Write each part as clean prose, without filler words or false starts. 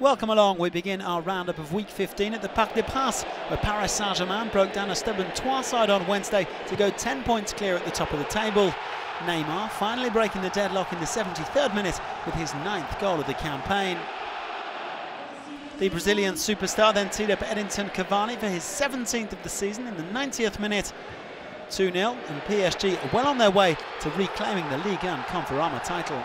Welcome along. We begin our roundup of Week 15 at the Parc des Princes, where Paris Saint-Germain broke down a stubborn Troyes side on Wednesday to go 10 points clear at the top of the table. Neymar finally breaking the deadlock in the 73rd minute with his 9th goal of the campaign. The Brazilian superstar then teed up Edinson Cavani for his 17th of the season in the 90th minute. 2-0, and PSG are well on their way to reclaiming the Ligue and Conforama title.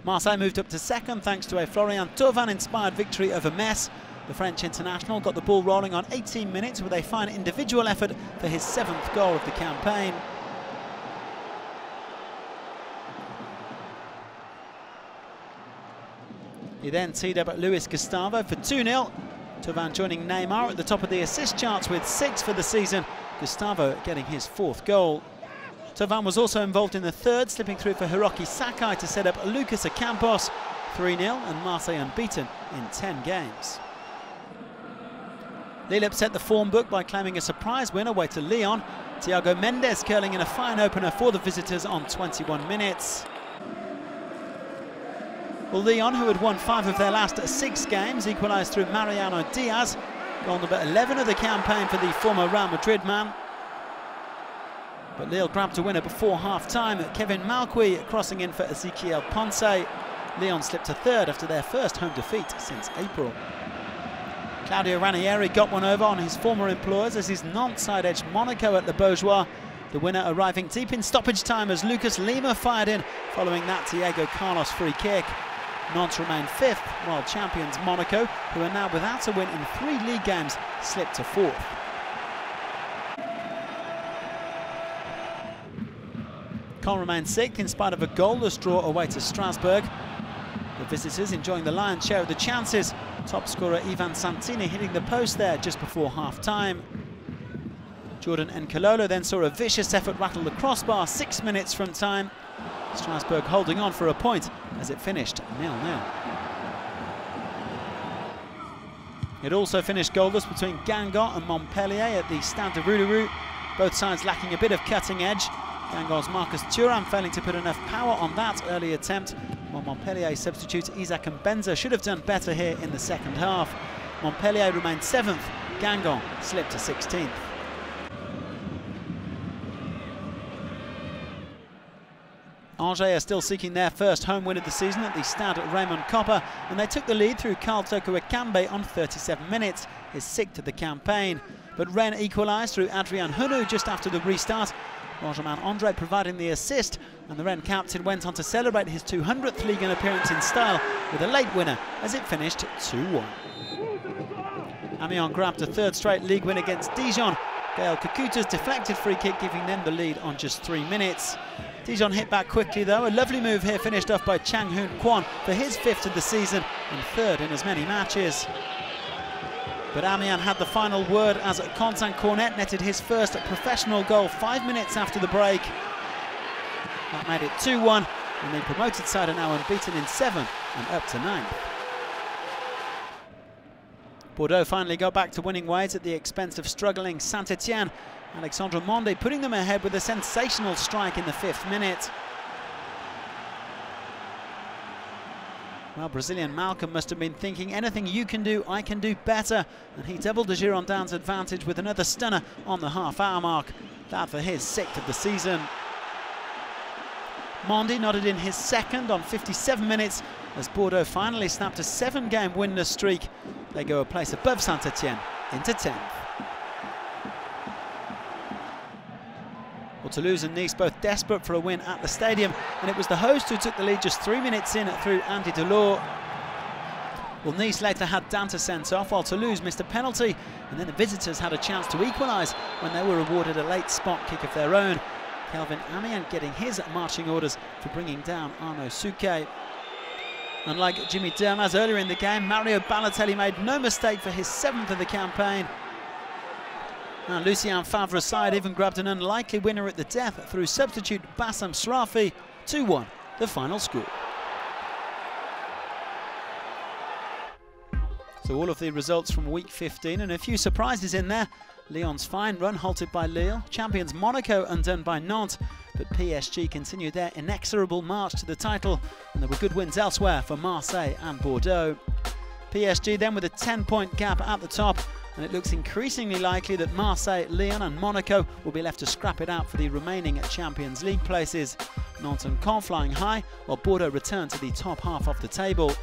Marseille moved up to second thanks to a Florian Thauvin-inspired victory over Metz. The French international got the ball rolling on 18 minutes with a fine individual effort for his 7th goal of the campaign. He then teed up at Luis Gustavo for 2-0. Thauvin joining Neymar at the top of the assist charts with 6 for the season. Gustavo getting his 4th goal. Thauvin was also involved in the 3rd, slipping through for Hiroki Sakai to set up Lucas Ocampos. 3-0 and Marseille unbeaten in 10 games. Lille upset the form book by claiming a surprise win away to Lyon. Thiago Mendes curling in a fine opener for the visitors on 21 minutes. Well, Lyon, who had won 5 of their last 6 games, equalised through Mariano Diaz. Goal number 11 of the campaign for the former Real Madrid man. But Lille grabbed a winner before half-time. Kevin Malqui crossing in for Ezequiel Ponce. Lyon slipped to 3rd after their first home defeat since April. Claudio Ranieri got one over on his former employers as his Nantes side edged Monaco at the Beaujois. The winner arriving deep in stoppage time as Lucas Lima fired in following that Diego Carlos free kick. Nantes remain 5th, while champions Monaco, who are now without a win in 3 league games, slipped to 4th. Caen remained 6th in spite of a goalless draw away to Strasbourg. The visitors enjoying the lion's share of the chances. Top scorer Ivan Santini hitting the post there just before half-time. Jordan Nkololo then saw a vicious effort rattle the crossbar 6 minutes from time. Strasbourg holding on for a point as it finished 0-0. It also finished goalless between Guingamp and Montpellier at the Stade de Rouleroux. Both sides lacking a bit of cutting edge. Guingamp's Marcus Thuram failing to put enough power on that early attempt, while Montpellier substitute Isaac Mbenza should have done better here in the second half. Montpellier remained 7th, Guingamp slipped to 16th. Angers are still seeking their first home win of the season at the Stade Raymond Coppa, and they took the lead through Karl Toko Ekambi on 37 minutes, his 6th of the campaign. But Rennes equalised through Adrien Hunou just after the restart. Benjamin Andre providing the assist, and the Rennes captain went on to celebrate his 200th Ligue 1 appearance in style with a late winner as it finished 2-1. Amiens grabbed a 3rd straight league win against Dijon. Gaël KAKUTA's deflected free kick giving them the lead on just 3 minutes. Dijon hit back quickly though. A lovely move here finished off by Changhoon Quentin for his 5th of the season and 3rd in as many matches. But Amiens had the final word as Quentin CORNETTE netted his first professional goal 5 minutes after the break. That made it 2-1, and the promoted side are now unbeaten in 7 and up to 9th. Bordeaux finally got back to winning ways at the expense of struggling Saint-Etienne. Alexandre Mendy putting them ahead with a sensational strike in the 5th minute. Well, Brazilian Malcolm must have been thinking, anything you can do, I can do better. And he doubled the Girondins' advantage with another stunner on the half-hour mark. That for his 6th of the season. Mendy nodded in his 2nd on 57 minutes as Bordeaux finally snapped a 7-game winless streak. They go a place above Saint-Etienne into 10th. Well, Toulouse and Nice both desperate for a win at the stadium, and it was the host who took the lead just 3 minutes in through Andy Delors. Well, Nice later had Dante sent off, while Toulouse missed a penalty, and then the visitors had a chance to equalise when they were awarded a late spot kick of their own. Kelvin Amiens getting his marching orders for bringing down Arnaud Souquet. Unlike Jimmy Dermaz earlier in the game, Mario Balotelli made no mistake for his 7th of the campaign. And Lucien Favre's side even grabbed an unlikely winner at the death through substitute Bassam Srafi. 2-1, the final score. So all of the results from Week 15 and a few surprises in there. Lyon's fine run halted by Lille, champions Monaco undone by Nantes, but PSG continued their inexorable march to the title, and there were good wins elsewhere for Marseille and Bordeaux. PSG then with a 10-point gap at the top, and it looks increasingly likely that Marseille, Lyon and Monaco will be left to scrap it out for the remaining Champions League places. Nantes and Caen flying high, while Bordeaux return to the top half of the table.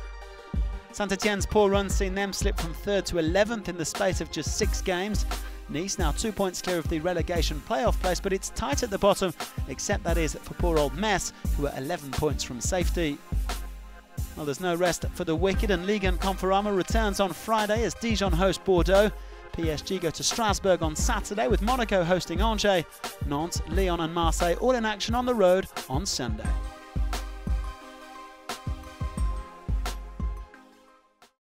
Saint-Etienne's poor run seen them slip from 3rd to 11th in the space of just 6 games. Nice now 2 points clear of the relegation playoff place, but it's tight at the bottom, except that is for poor old Metz, who are 11 points from safety. Well, there's no rest for the wicked, and Ligue and Conforama returns on Friday as Dijon host Bordeaux. PSG go to Strasbourg on Saturday, with Monaco hosting Angers. Nantes, Lyon and Marseille all in action on the road on Sunday.